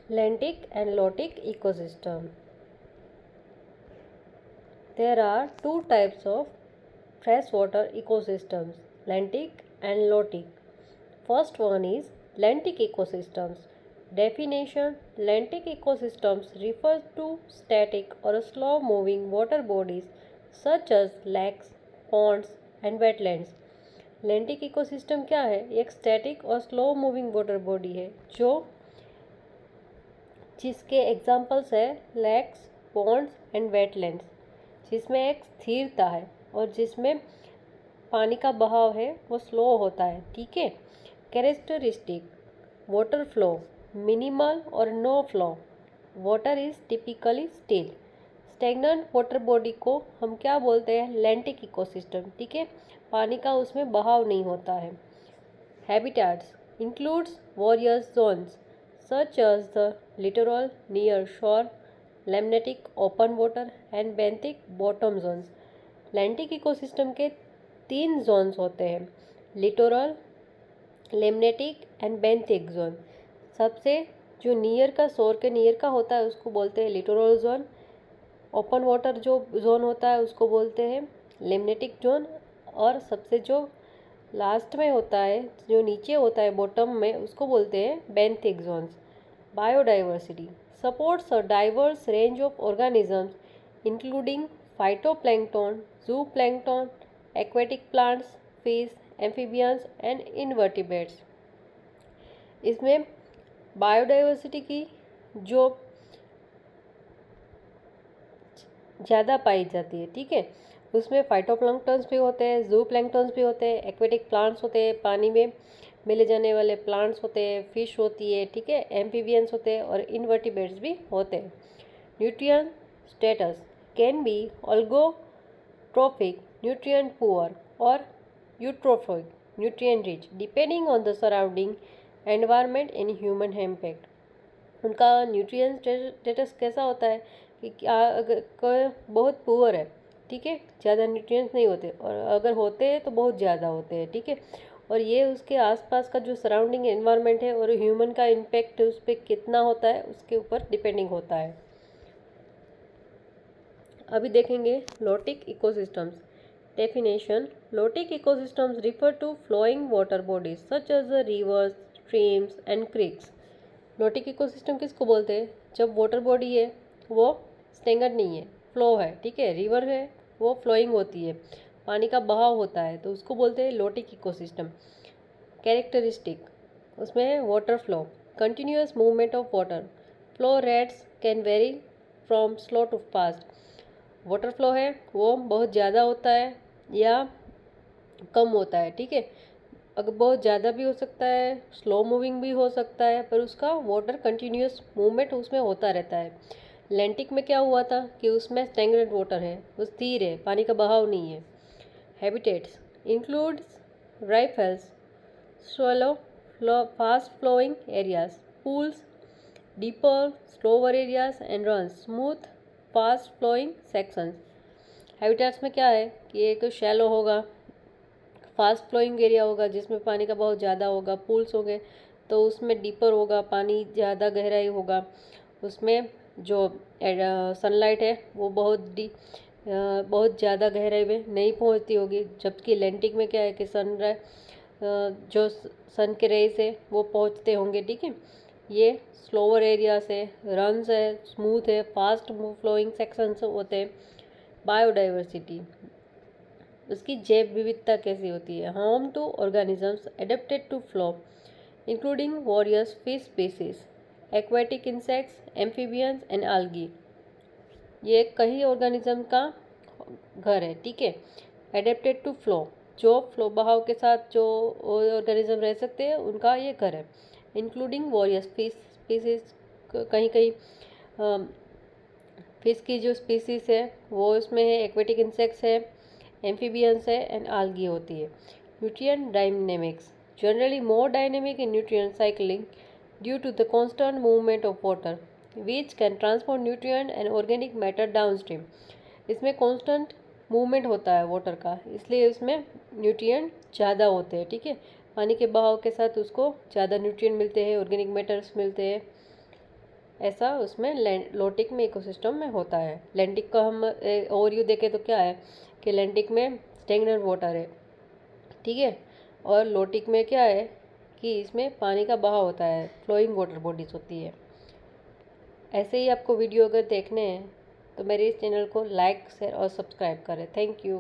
Lentic and lotic ecosystem. There are two types of freshwater ecosystems, lentic and lotic. First one is lentic ecosystems. Definition: lentic ecosystems refer to static or slow moving water bodies such as lakes, ponds and wetlands. लेंटिक ecosystem क्या है? एक static और slow moving water body है जो जिसके examples है lakes, Pond's and wetlands, जिसमें एक स्थिरता है और जिसमें पानी का बहाव है वो स्लो होता है। ठीक है। कैरेक्टरिस्टिक: वाटर फ्लो मिनिमल और no flow, water is typically still. Stagnant water body को हम क्या बोलते हैं? Lentic ecosystem. ठीक है, पानी का उसमें बहाव नहीं होता है। Habitats includes various zones such as the littoral, near shore, lemnitic open water and benthic bottom zones. Lentic ecosystem के 3 जोन्स होते हैं, लिटोरल, लेमनेटिक एंड बेंथिक जोन। सबसे जो नियर का शोर के नियर का होता है उसको बोलते हैं लिटोरल जोन। ओपन वाटर जो जोन होता है उसको बोलते हैं लेमनेटिक जोन। और सबसे जो लास्ट में होता है, जो नीचे होता है बॉटम में, उसको बोलते हैं benthic zones. Biodiversity supports a diverse range of organisms including phytoplankton, zooplankton, aquatic plants, fish, amphibians and invertebrates। इसमें बायोडाइवर्सिटी की जो ज़्यादा पाई जाती है, ठीक है, उसमें फाइटोप्लैंक्टन्स भी होते हैं, जू प्लैंक्टन्स भी होते हैं, एक्वेटिक प्लांट्स होते हैं, पानी में मिले जाने वाले प्लांट्स होते हैं, फिश होती है, ठीक है, एम्फीबियंस होते हैं और इनवर्टिब्रेट्स भी होते हैं। Nutrient status can be oligotrophic, nutrient poor और eutrophic, nutrient rich, depending on the surrounding environment in human impact. उनका न्यूट्रिएंट स्टेटस कैसा होता है कि क्या अगर कोई बहुत पुअर है, ठीक है, ज़्यादा न्यूट्रिएंट्स नहीं होते, और अगर होते हैं तो बहुत ज़्यादा होते हैं, ठीक है, और ये उसके आसपास का जो सराउंडिंग एनवायरनमेंट है और ह्यूमन का इम्पैक्ट उस पर कितना होता है उसके ऊपर डिपेंडिंग होता है। अभी देखेंगे lotic ecosystems. Definition: lotic ecosystems refer to flowing water bodies such as rivers, streams and creeks. Lotic ecosystem किसको बोलते हैं? जब वाटर बॉडी है वो स्टेगनेंट नहीं है, फ्लो है, ठीक है, रिवर है वो फ्लोइंग होती है, पानी का बहाव होता है, तो उसको बोलते हैं लोटिक इकोसिस्टम। कैरेक्टरिस्टिक उसमें है water flow, continuous movement of water, flow rates can vary from slow to fast. Water flow है वो बहुत ज़्यादा होता है या कम होता है, ठीक है, अगर बहुत ज़्यादा भी हो सकता है, स्लो मूविंग भी हो सकता है, पर उसका वाटर कंटिन्यूअस मूवमेंट उसमें होता रहता है। लेंटिक में क्या हुआ था कि उसमें स्टैग्नेंट वाटर है, वो स्थिर है, पानी का बहाव नहीं है। Habitats includes rifles, swallow, fast flowing areas, pools, deeper, slower areas and runs, smooth, fast flowing sections। Habitats में क्या है कि एक शैलो होगा, फास्ट फ्लोइंग एरिया होगा जिसमें पानी का बहुत ज़्यादा होगा, पूल्स होंगे तो उसमें डीपर होगा, पानी ज़्यादा गहराई होगा, उसमें जो सनलाइट है वो बहुत ज़्यादा गहराई में नहीं पहुंचती होगी, जबकि लेंटिक में क्या है कि जो सन के रेस है वो पहुंचते होंगे, ठीक है। ये स्लोअर एरियाज है, रन्स है, स्मूथ है, फास्ट फ्लोइंग सेक्शंस होते हैं। बायोडाइवर्सिटी उसकी जैव विविधता कैसी होती है? Home to organisms adapted to flow including various fish species, aquatic insects, amphibians and algae। ये कई ऑर्गेनिज्म का घर है, ठीक है। एडेप्टेड टू फ्लो जो फ्लो बहाव के साथ जो ऑर्गेनिज्म रह सकते हैं उनका ये घर है। इंक्लूडिंग वॉरियस फिश स्पीसीज, कहीं कहीं फिश की जो स्पीसीज है वो इसमें है, एक्वेटिक इंसेक्ट्स है, एम्फीबियंस है एंड algae होती है। Nutrient dynamics generally more dynamic in nutrient cycling due to the constant movement of water which can transport nutrient and organic matter downstream. इसमें कॉन्स्टेंट मूवमेंट होता है वाटर का, इसलिए इसमें न्यूट्रिएंट ज़्यादा होते हैं, ठीक है, पानी के बहाव के साथ उसको ज़्यादा न्यूट्रिएंट मिलते हैं, ऑर्गेनिक मैटर्स मिलते हैं। ऐसा उसमें लोटिक में इकोसिस्टम में होता है। लैंटिक का हम ओवरव्यू देखें तो क्या है कि लैंटिक में स्टेगनेंट वाटर है, ठीक है, और लोटिक में क्या है कि इसमें पानी का बहाव होता है, फ्लोइंग वाटर बॉडीज होती है। ऐसे ही आपको वीडियो अगर देखने हैं तो मेरे इस चैनल को लाइक शेयर और सब्सक्राइब करें। Thank you.